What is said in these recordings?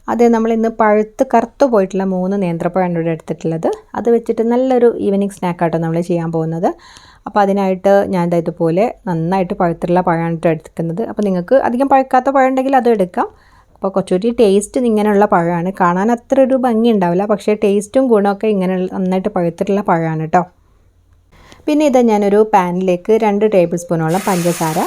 അത് നമ്മളിന്ന് പഴുത്ത് കറുത്ത് പോയിട്ടുള്ള 3 നേന്ത്രപ്പഴമാണ് ഇവിടെ എടുത്തിട്ടുള്ളത്. അത് വെച്ചിട്ട് നല്ലൊരു ഈവനിങ് സ്നാക്കാട്ടോ നമ്മൾ ചെയ്യാൻ പോകുന്നത്. അപ്പോൾ അതിനായിട്ട് ഞാൻ ഇതുപോലെ നന്നായിട്ട് പഴുത്തുള്ള പഴമാണ് എടുക്കുന്നത്. അപ്പോൾ നിങ്ങൾക്ക് അധികം പഴുക്കാത്ത പഴം ഉണ്ടെങ്കിൽ അത് എടുക്കാം. അപ്പോൾ കുറച്ചുകൂടി ടേസ്റ്റ് ഇങ്ങനെയുള്ള പഴമാണ്. കാണാൻ അത്ര ഒരു ഭംഗി ഉണ്ടാവില്ല, പക്ഷേ ടേസ്റ്റും ഗുണമൊക്കെ ഇങ്ങനെയുള്ള നന്നായിട്ട് പഴുത്തിട്ടുള്ള പഴമാണ് കേട്ടോ. പിന്നെ ഇത് ഞാനൊരു പാനിലേക്ക് 2 ടേബിൾ സ്പൂണോളം പഞ്ചസാര,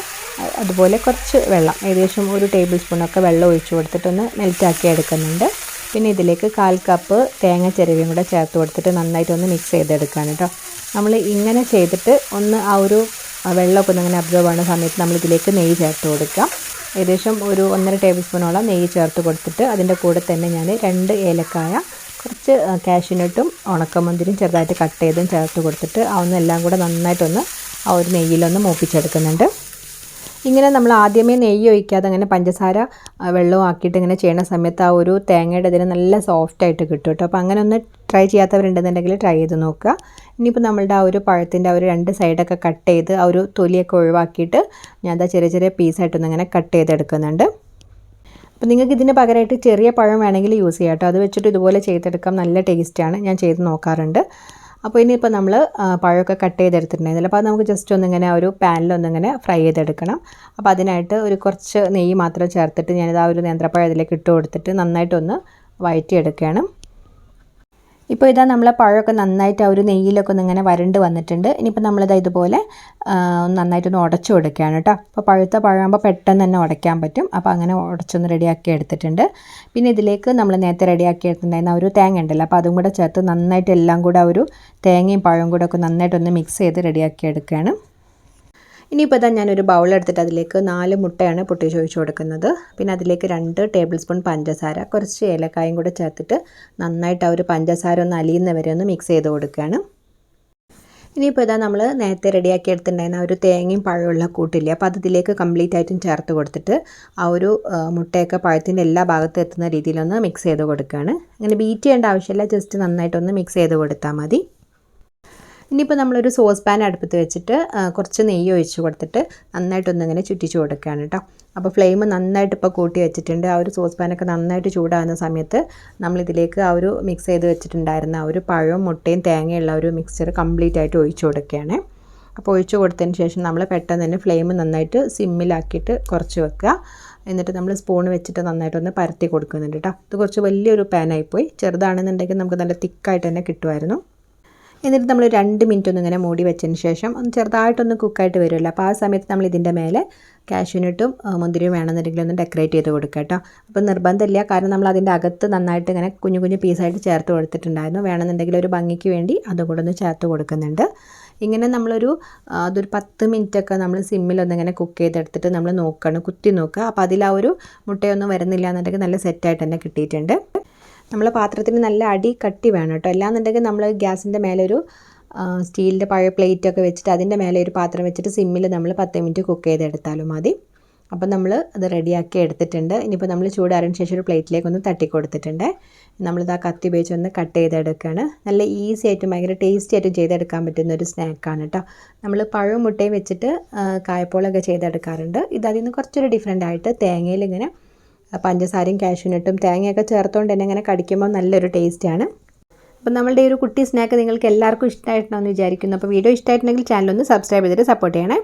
അതുപോലെ കുറച്ച് വെള്ളം, ഏകദേശം 1 ടേബിൾ സ്പൂണൊക്കെ വെള്ളം ഒഴിച്ച് കൊടുത്തിട്ടൊന്ന് മെൽറ്റാക്കി എടുക്കുന്നുണ്ട്. പിന്നെ ഇതിലേക്ക് 1/4 കപ്പ് തേങ്ങ ചിരവിയും കൂടെ ചേർത്ത് കൊടുത്തിട്ട് നന്നായിട്ടൊന്ന് മിക്സ് ചെയ്തെടുക്കുകയാണ് കേട്ടോ. നമ്മൾ ഇങ്ങനെ ചെയ്തിട്ട് ഒന്ന് ആ ഒരു വെള്ളമൊക്കെ ഒന്ന് ഇങ്ങനെ അബ്സോർവ് ആവുന്ന സമയത്ത് നമ്മളിതിലേക്ക് നെയ്യ് ചേർത്ത് കൊടുക്കാം. ഏകദേശം 1.5 ടേബിൾ സ്പൂണോളം നെയ്യ് ചേർത്ത് കൊടുത്തിട്ട് അതിൻ്റെ കൂടെ തന്നെ ഞാൻ 2 ഏലക്കായ, കുറച്ച് കാഷ്യൂനട്ടും ഉണക്കമുന്തിരിയും ചെറുതായിട്ട് കട്ട് ചെയ്തും ചേർത്ത് കൊടുത്തിട്ട് എല്ലാം കൂടെ നന്നായിട്ടൊന്ന് ആ ഒരു നെയ്യിലൊന്ന് മൂപ്പിച്ചെടുക്കുന്നുണ്ട്. ഇങ്ങനെ നമ്മൾ ആദ്യമേ നെയ്യ് ഒഴിക്കാതെ അങ്ങനെ പഞ്ചസാര വെള്ളവും ആക്കിയിട്ട് ഇങ്ങനെ ചെയ്യുന്ന സമയത്ത് ആ ഒരു തേങ്ങയുടെ ഇതിന് നല്ല സോഫ്റ്റായിട്ട് കിട്ടും കേട്ടോ. അപ്പോൾ അങ്ങനെ ഒന്ന് ട്രൈ ചെയ്യാത്തവരുണ്ടെന്നുണ്ടെങ്കിൽ ട്രൈ ചെയ്ത് നോക്കുക. ഇനിയിപ്പോൾ നമ്മളുടെ ആ ഒരു പഴത്തിൻ്റെ ആ ഒരു 2 സൈഡൊക്കെ കട്ട് ചെയ്ത് ആ ഒരു തൊലിയൊക്കെ ഒഴിവാക്കിയിട്ട് ഞാൻ ചെറിയ ചെറിയ പീസായിട്ടൊന്ന് ഇങ്ങനെ കട്ട് ചെയ്തെടുക്കുന്നുണ്ട്. അപ്പോൾ നിങ്ങൾക്ക് ഇതിന് പകരമായിട്ട് ചെറിയ പഴം വേണമെങ്കിൽ യൂസ് ചെയ്യാം കേട്ടോ. അത് വെച്ചിട്ട് ഇതുപോലെ ചെയ്തെടുക്കാം, നല്ല ടേസ്റ്റാണ്. ഞാൻ ചെയ്ത് നോക്കാറുണ്ട്. അപ്പോൾ ഇനിയിപ്പോൾ നമ്മൾ പഴമൊക്കെ കട്ട് ചെയ്തെടുത്തിട്ടുണ്ടായിരുന്നില്ല. അപ്പോൾ അത് നമുക്ക് ജസ്റ്റ് ഒന്നിങ്ങനെ ഒരു പാനിലൊന്നിങ്ങനെ ഫ്രൈ ചെയ്തെടുക്കണം. അപ്പോൾ അതിനായിട്ട് കുറച്ച് നെയ്യ് മാത്രം ചേർത്തിട്ട് ഞാനിത് ആ ഒരു നേന്ത്രപ്പഴം അതിലേക്ക് ഇട്ട് കൊടുത്തിട്ട് നന്നായിട്ടൊന്ന് വഴറ്റിയെടുക്കുകയാണ്. ഇപ്പോൾ ഇതാ നമ്മളെ പഴമൊക്കെ നന്നായിട്ട് ആ ഒരു നെയ്യിലൊക്കെ ഒന്നിങ്ങനെ വരണ്ട് വന്നിട്ടുണ്ട്. ഇനിയിപ്പോൾ നമ്മളിത് ഇതുപോലെ നന്നായിട്ടൊന്ന് ഉടച്ചു കൊടുക്കുകയാണ് കേട്ടോ. അപ്പോൾ പഴുത്ത പഴമാകുമ്പോൾ പെട്ടെന്ന് തന്നെ ഉടയ്ക്കാൻ പറ്റും. അപ്പോൾ അങ്ങനെ ഉടച്ചൊന്ന് റെഡിയാക്കി എടുത്തിട്ടുണ്ട്. പിന്നെ ഇതിലേക്ക് നമ്മൾ നേരത്തെ റെഡിയാക്കി എടുത്തിട്ടുണ്ടായിരുന്ന ആ ഒരു തേങ്ങ ഉണ്ടല്ലോ, അപ്പോൾ അതും കൂടെ ചേർത്ത് നന്നായിട്ട് എല്ലാം കൂടെ ആ ഒരു തേങ്ങയും പഴവും കൂടെ ഒക്കെ നന്നായിട്ടൊന്ന് മിക്സ് ചെയ്ത് റെഡിയാക്കി എടുക്കുകയാണ്. ഇനിയിപ്പോൾ ഇതാ ഞാനൊരു ബൗളെടുത്തിട്ട് അതിലേക്ക് 4 മുട്ടയാണ് പൊട്ടിച്ചൊഴിച്ച് കൊടുക്കുന്നത്. പിന്നെ അതിലേക്ക് 2 ടേബിൾ സ്പൂൺ പഞ്ചസാര, കുറച്ച് ഏലക്കായും കൂടെ ചേർത്തിട്ട് നന്നായിട്ട് ആ ഒരു പഞ്ചസാര ഒന്ന് അലിയുന്നവരെ ഒന്ന് മിക്സ് ചെയ്ത് കൊടുക്കുകയാണ്. ഇനിയിപ്പോൾ ഇതാ നമ്മൾ നേരത്തെ റെഡിയാക്കി എടുത്തിട്ടുണ്ടായിരുന്ന ആ ഒരു തേങ്ങയും പഴമുള്ള കൂട്ടില്ലേ, അപ്പോൾ അത് ഇതിലേക്ക് കംപ്ലീറ്റ് ആയിട്ടും ചേർത്ത് കൊടുത്തിട്ട് ആ ഒരു മുട്ടയൊക്കെ പഴത്തിൻ്റെ എല്ലാ ഭാഗത്തും എത്തുന്ന രീതിയിലൊന്ന് മിക്സ് ചെയ്ത് കൊടുക്കുകയാണ്. അങ്ങനെ ബീറ്റ് ചെയ്യേണ്ട ആവശ്യമില്ല, ജസ്റ്റ് നന്നായിട്ടൊന്ന് മിക്സ് ചെയ്ത് കൊടുത്താൽ മതി. ഇനിയിപ്പോൾ നമ്മളൊരു സോസ് പാൻ അടുപ്പത്ത് വെച്ചിട്ട് കുറച്ച് നെയ്യ് ഒഴിച്ച് കൊടുത്തിട്ട് നന്നായിട്ടൊന്നിങ്ങനെ ചുറ്റിച്ച് കൊടുക്കുകയാണ് കേട്ടോ. അപ്പോൾ ഫ്ലെയിം നന്നായിട്ട് ഇപ്പോൾ കൂട്ടി വെച്ചിട്ടുണ്ട്. ആ ഒരു സോസ് പാനൊക്കെ നന്നായിട്ട് ചൂടാകുന്ന സമയത്ത് നമ്മളിതിലേക്ക് ആ ഒരു മിക്സ് ചെയ്ത് വെച്ചിട്ടുണ്ടായിരുന്ന ആ ഒരു പഴവും മുട്ടയും തേങ്ങയുള്ള ഒരു മിക്സ്ചർ കംപ്ലീറ്റ് ആയിട്ട് ഒഴിച്ച് കൊടുക്കുകയാണ്. അപ്പോൾ ഒഴിച്ച് കൊടുത്തതിന് ശേഷം നമ്മൾ പെട്ടെന്ന് തന്നെ ഫ്ലെയിം നന്നായിട്ട് സിമ്മിലാക്കിയിട്ട് കുറച്ച് വെക്കുക. എന്നിട്ട് നമ്മൾ സ്പൂൺ വെച്ചിട്ട് നന്നായിട്ടൊന്ന് പരത്തി കൊടുക്കുന്നുണ്ട് കേട്ടോ. ഇത് കുറച്ച് വലിയൊരു പാനായിപ്പോയി, ചെറുതാണെന്നുണ്ടെങ്കിൽ നമുക്ക് നല്ല തിക്കായിട്ട് തന്നെ കിട്ടുമായിരുന്നു. എന്നിട്ട് നമ്മൾ 2 മിനിറ്റ് ഒന്നിങ്ങനെ മൂടി വെച്ചതിന് ശേഷം ഒന്ന് ചെറുതായിട്ടൊന്ന് കുക്കായിട്ട് വരുമല്ലോ, അപ്പോൾ ആ സമയത്ത് നമ്മൾ ഇതിൻ്റെ മേലെ കാഷ്യൂനട്ടും മുന്തിരിയും വേണമെന്നുണ്ടെങ്കിൽ ഒന്ന് ഡെക്കറേറ്റ് ചെയ്ത് കൊടുക്കുക കേട്ടോ. അപ്പോൾ നിർബന്ധമില്ല, കാരണം നമ്മൾ അതിൻ്റെ അകത്ത് നന്നായിട്ട് ഇങ്ങനെ കുഞ്ഞു കുഞ്ഞു പീസായിട്ട് ചേർത്ത് കൊടുത്തിട്ടുണ്ടായിരുന്നു. വേണമെന്നുണ്ടെങ്കിൽ ഒരു ഭംഗിക്ക് വേണ്ടി അതും കൂടെ ഒന്ന് ചേർത്ത് കൊടുക്കുന്നുണ്ട്. ഇങ്ങനെ അതൊരു 10 മിനിറ്റൊക്കെ നമ്മൾ സിമ്മിലൊന്നിങ്ങനെ കുക്ക് ചെയ്തെടുത്തിട്ട് നമ്മൾ കുത്തി നോക്കുക. അപ്പോൾ അതിൽ ആ ഒരു മുട്ടയൊന്നും വരുന്നില്ല എന്നുണ്ടെങ്കിൽ നല്ല സെറ്റായിട്ട് തന്നെ കിട്ടിയിട്ടുണ്ട്. നമ്മൾ പാത്രത്തിന് നല്ല അടി കട്ടി വേണം കേട്ടോ. അല്ലാന്നുണ്ടെങ്കിൽ നമ്മൾ ഗ്യാസിൻ്റെ മേലെ ഒരു സ്റ്റീലിൻ്റെ പഴയ പ്ലേറ്റൊക്കെ വെച്ചിട്ട് അതിൻ്റെ മേലെ ഒരു പാത്രം വെച്ചിട്ട് സിമ്മിൽ നമ്മൾ 10 മിനിറ്റ് കുക്ക് ചെയ്തെടുത്താലും മതി. അപ്പോൾ നമ്മൾ അത് റെഡിയാക്കി എടുത്തിട്ടുണ്ട്. ഇനിയിപ്പോൾ നമ്മൾ ചൂടാറിന് ശേഷം ഒരു പ്ലേറ്റിലേക്ക് ഒന്ന് തട്ടി കൊടുത്തിട്ടുണ്ട്. നമ്മളിത് ആ കത്തി ഉപയോഗിച്ച് ഒന്ന് കട്ട് ചെയ്തെടുക്കുകയാണ്. നല്ല ഈസി ആയിട്ടും ഭയങ്കര ടേസ്റ്റി ആയിട്ടും ചെയ്തെടുക്കാൻ പറ്റുന്ന ഒരു സ്നാക്കാണ് കേട്ടോ. നമ്മൾ പഴവും മുട്ടയും വെച്ചിട്ട് കായപ്പോളൊക്കെ ചെയ്തെടുക്കാറുണ്ട്. ഇതിൽ നിന്ന് കുറച്ചൊരു ഡിഫറെൻ്റ് ആയിട്ട് തേങ്ങയിൽ ഇങ്ങനെ പഞ്ചസാരയും കാഷ്യൂനട്ടും തേങ്ങയൊക്കെ ചേർത്തുകൊണ്ട് തന്നെ ഇങ്ങനെ കടിക്കുമ്പോൾ നല്ലൊരു ടേസ്റ്റാണ്. അപ്പോൾ നമ്മളുടെ ഈ ഒരു കുട്ടി സ്നാക്ക് നിങ്ങൾക്ക് എല്ലാവർക്കും ഇഷ്ടമായിട്ടുണ്ടെന്ന് വിചാരിക്കുന്നു. അപ്പോൾ വീഡിയോ ഇഷ്ടമായിട്ടുണ്ടെങ്കിൽ ചാനൽ ഒന്ന് സബ്സ്ക്രൈബ് ചെയ്തിട്ട് സപ്പോർട്ട് ചെയ്യണേ.